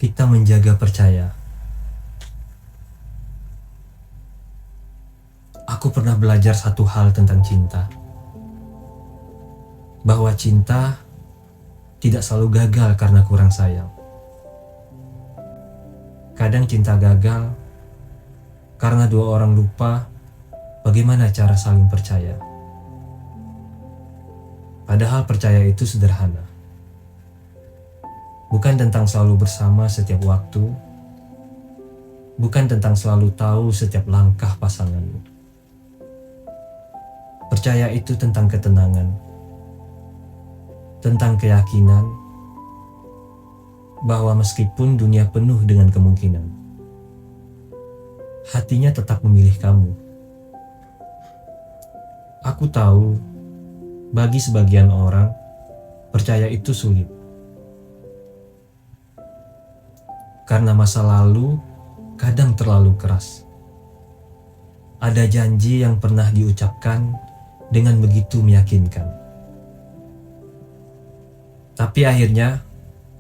Kita menjaga percaya. Aku pernah belajar satu hal tentang cinta. Bahwa cinta tidak selalu gagal karena kurang sayang. Kadang cinta gagal karena dua orang lupa bagaimana cara saling percaya. Padahal percaya itu sederhana. Bukan tentang selalu bersama setiap waktu, bukan tentang selalu tahu setiap langkah pasanganmu. Percaya itu tentang ketenangan, tentang keyakinan bahwa meskipun dunia penuh dengan kemungkinan, hatinya tetap memilih kamu. Aku tahu, bagi sebagian orang, percaya itu sulit. Karena masa lalu kadang terlalu keras. Ada janji yang pernah diucapkan dengan begitu meyakinkan. Tapi akhirnya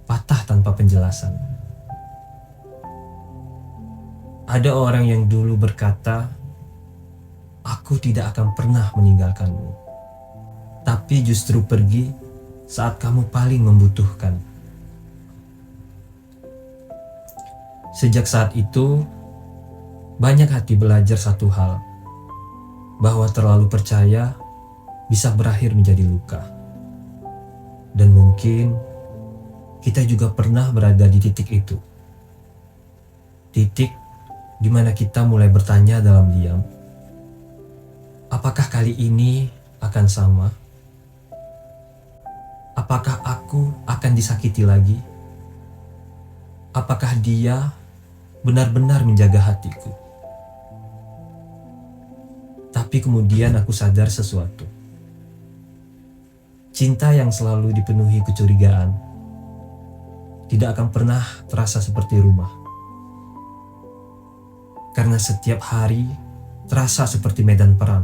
patah tanpa penjelasan. Ada orang yang dulu berkata, "Aku tidak akan pernah meninggalkanmu." Tapi justru pergi saat kamu paling membutuhkan. Sejak saat itu, banyak hati belajar satu hal, bahwa terlalu percaya bisa berakhir menjadi luka. Dan mungkin kita juga pernah berada di titik itu. Titik di mana kita mulai bertanya dalam diam, apakah kali ini akan sama? Apakah aku akan disakiti lagi? Apakah dia benar-benar menjaga hatiku? Tapi kemudian aku sadar sesuatu. Cinta yang selalu dipenuhi kecurigaan tidak akan pernah terasa seperti rumah. Karena setiap hari terasa seperti medan perang.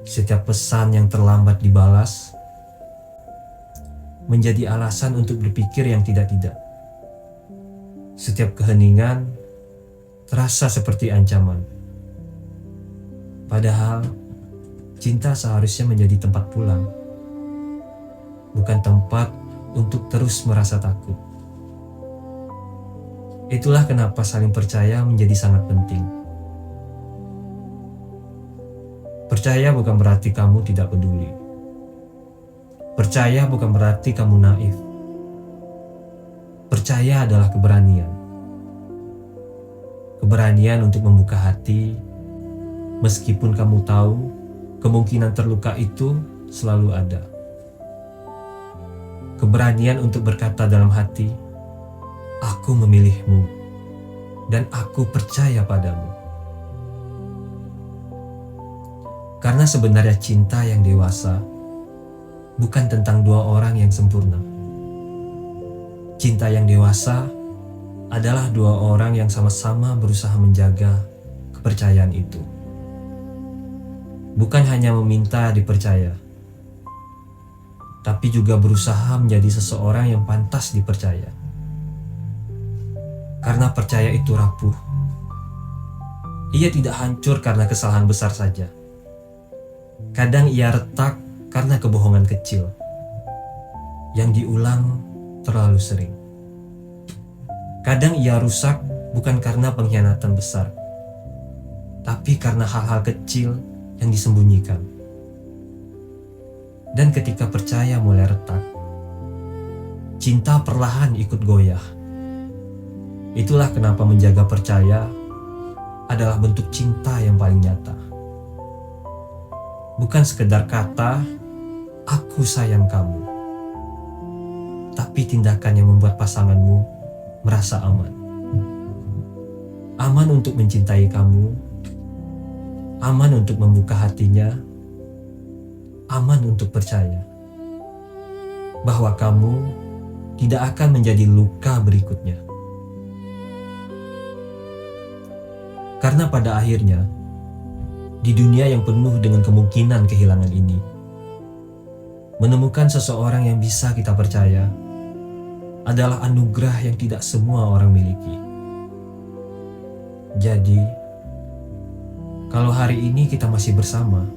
Setiap pesan yang terlambat dibalas menjadi alasan untuk berpikir yang tidak-tidak. Setiap keheningan terasa seperti ancaman. Padahal cinta seharusnya menjadi tempat pulang, bukan tempat untuk terus merasa takut. Itulah kenapa saling percaya menjadi sangat penting. Percaya bukan berarti kamu tidak peduli. Percaya bukan berarti kamu naif. Percaya adalah keberanian. Keberanian untuk membuka hati, meskipun kamu tahu kemungkinan terluka itu selalu ada. Keberanian untuk berkata dalam hati, "Aku memilihmu dan aku percaya padamu." Karena sebenarnya cinta yang dewasa bukan tentang dua orang yang sempurna. Cinta yang dewasa adalah dua orang yang sama-sama berusaha menjaga kepercayaan itu. Bukan hanya meminta dipercaya, tapi juga berusaha menjadi seseorang yang pantas dipercaya. Karena percaya itu rapuh. Ia tidak hancur karena kesalahan besar saja. Kadang ia retak karena kebohongan kecil yang diulang terlalu sering. Kadang ia rusak bukan karena pengkhianatan besar, tapi karena hal-hal kecil yang disembunyikan. Dan ketika percaya mulai retak, cinta perlahan ikut goyah. Itulah kenapa menjaga percaya adalah bentuk cinta yang paling nyata. Bukan sekedar kata, "Aku sayang kamu," tapi tindakan yang membuat pasanganmu merasa aman. Aman untuk mencintai kamu, aman untuk membuka hatinya, aman untuk percaya bahwa kamu tidak akan menjadi luka berikutnya. Karena pada akhirnya, di dunia yang penuh dengan kemungkinan kehilangan ini, menemukan seseorang yang bisa kita percaya adalah anugerah yang tidak semua orang miliki. Jadi, kalau hari ini kita masih bersama,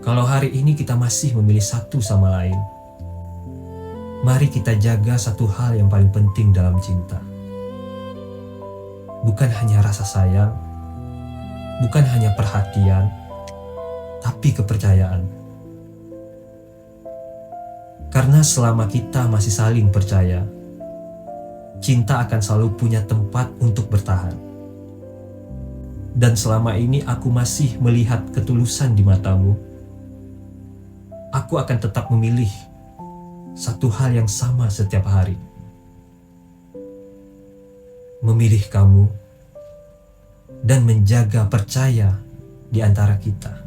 kalau hari ini kita masih memilih satu sama lain, mari kita jaga satu hal yang paling penting dalam cinta. Bukan hanya rasa sayang, bukan hanya perhatian, tapi kepercayaan. Karena selama kita masih saling percaya, cinta akan selalu punya tempat untuk bertahan. Dan selama ini aku masih melihat ketulusan di matamu, aku akan tetap memilih satu hal yang sama setiap hari. Memilih kamu dan menjaga percaya di antara kita.